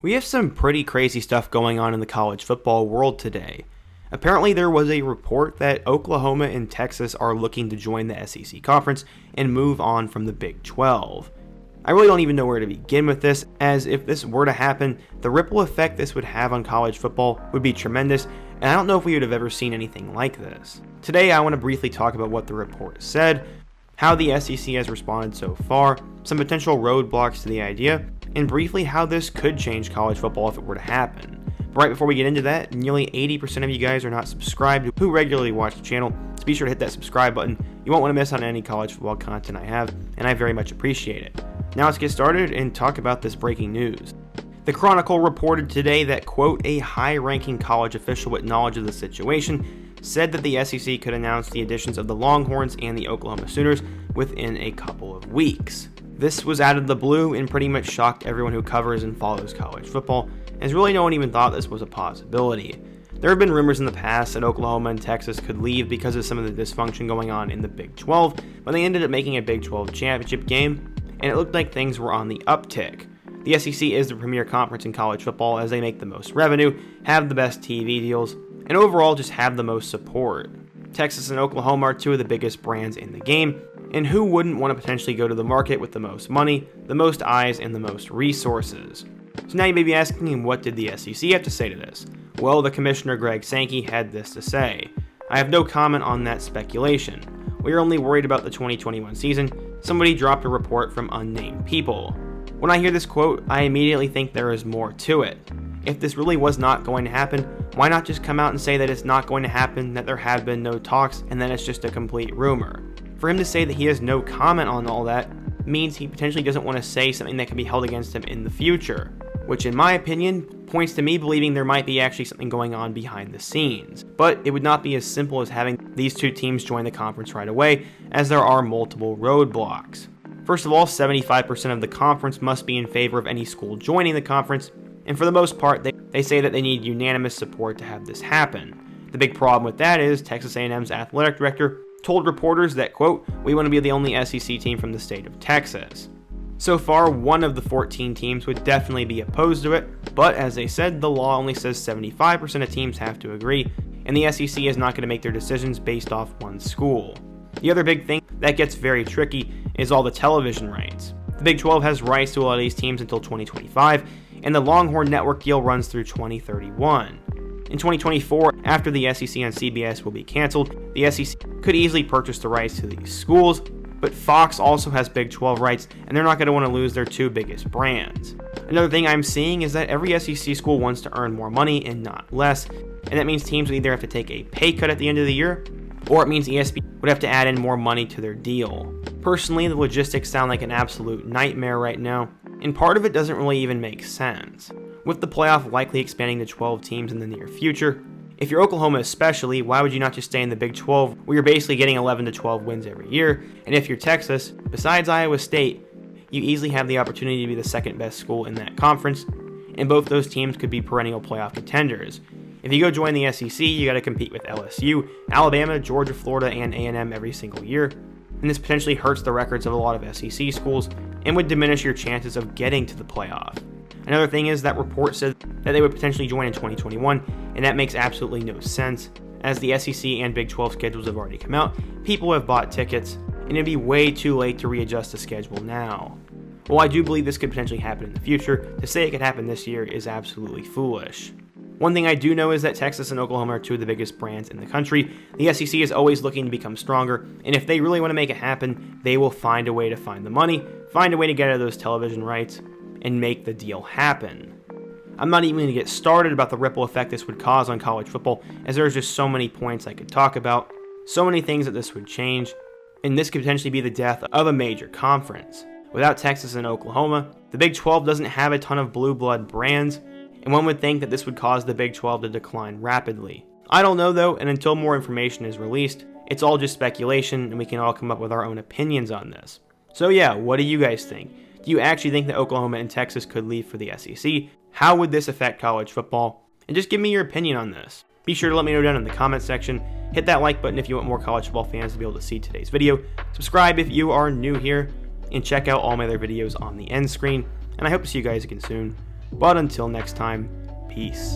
We have some pretty crazy stuff going on in the college football world today. Apparently, there was a report that Oklahoma and Texas are looking to join the SEC conference and move on from the Big 12. I really don't even know where to begin with this, as if this were to happen, the ripple effect this would have on college football would be tremendous, and I don't know if we would have ever seen anything like this. Today, I want to briefly talk about what the report said, how the SEC has responded so far, some potential roadblocks to the idea, and briefly how this could change college football if it were to happen. But right before we get into that, nearly 80% of you guys are not subscribed who regularly watch the channel, so be sure to hit that subscribe button. You won't want to miss on any college football content I have, and I very much appreciate it. Now let's get started and talk about this breaking news. The Chronicle reported today that, quote, a high-ranking college official with knowledge of the situation said that the SEC could announce the additions of the Longhorns and the Oklahoma Sooners within a couple of weeks. This was out of the blue and pretty much shocked everyone who covers and follows college football, as really no one even thought this was a possibility. There have been rumors in the past that Oklahoma and Texas could leave because of some of the dysfunction going on in the Big 12, but they ended up making a Big 12 championship game, and it looked like things were on the uptick. The SEC is the premier conference in college football as they make the most revenue, have the best TV deals, and overall just have the most support. Texas and Oklahoma are two of the biggest brands in the game, and who wouldn't want to potentially go to the market with the most money, the most eyes, and the most resources? So now you may be asking, what did the SEC have to say to this? Well, the commissioner Greg Sankey had this to say. I have no comment on that speculation. We are only worried about the 2021 season. Somebody dropped a report from unnamed people. When I hear this quote, I immediately think there is more to it. If this really was not going to happen, why not just come out and say that it's not going to happen, that there have been no talks, and then it's just a complete rumor? For him to say that he has no comment on all that means he potentially doesn't want to say something that can be held against him in the future, which in my opinion points to me believing there might be actually something going on behind the scenes. But it would not be as simple as having these two teams join the conference right away, as there are multiple roadblocks. First of all, 75% of the conference must be in favor of any school joining the conference, and for the most part, they say that they need unanimous support to have this happen. The big problem with that is Texas A&M's athletic director told reporters that, quote, we want to be the only SEC team from the state of Texas. So far, one of the 14 teams would definitely be opposed to it, but as they said, the law only says 75% of teams have to agree, and the SEC is not going to make their decisions based off one school. The other big thing that gets very tricky is all the television rights. The Big 12 has rights to a lot of these teams until 2025, and the Longhorn Network deal runs through 2031. In 2024, after the SEC and CBS will be canceled, the SEC could easily purchase the rights to these schools, but Fox also has Big 12 rights, and they're not going to want to lose their two biggest brands. Another thing I'm seeing is that every SEC school wants to earn more money and not less, and that means teams would either have to take a pay cut at the end of the year, or it means ESPN would have to add in more money to their deal. Personally, the logistics sound like an absolute nightmare right now, and part of it doesn't really even make sense. With the playoff likely expanding to 12 teams in the near future, if you're Oklahoma especially, why would you not just stay in the Big 12 where you're basically getting 11 to 12 wins every year? And if you're Texas, besides Iowa State, you easily have the opportunity to be the second best school in that conference, and both those teams could be perennial playoff contenders. If you go join the SEC, you got to compete with LSU, Alabama, Georgia, Florida, and A&M every single year, and this potentially hurts the records of a lot of SEC schools and would diminish your chances of getting to the playoff. Another thing is that report said that they would potentially join in 2021, and that makes absolutely no sense, as the SEC and Big 12 schedules have already come out, people have bought tickets, and it'd be way too late to readjust the schedule now. While I do believe this could potentially happen in the future, to say it could happen this year is absolutely foolish. One thing I do know is that Texas and Oklahoma are two of the biggest brands in the country. The SEC is always looking to become stronger, and if they really want to make it happen, they will find a way to find the money, find a way to get out of those television rights, and make the deal happen. I'm not even going to get started about the ripple effect this would cause on college football, as there's just so many points I could talk about, so many things that this would change, and this could potentially be the death of a major conference. Without Texas and Oklahoma, the Big 12 doesn't have a ton of blue blood brands, and one would think that this would cause the Big 12 to decline rapidly. I don't know though, and until more information is released, it's all just speculation, and we can all come up with our own opinions on this. So yeah, what do you guys think? Do you actually think that Oklahoma and Texas could leave for the SEC? How would this affect college football? And just give me your opinion on this. Be sure to let me know down in the comment section. Hit that like button if you want more college football fans to be able to see today's video. Subscribe if you are new here, and check out all my other videos on the end screen. And I hope to see you guys again soon. But until next time, peace.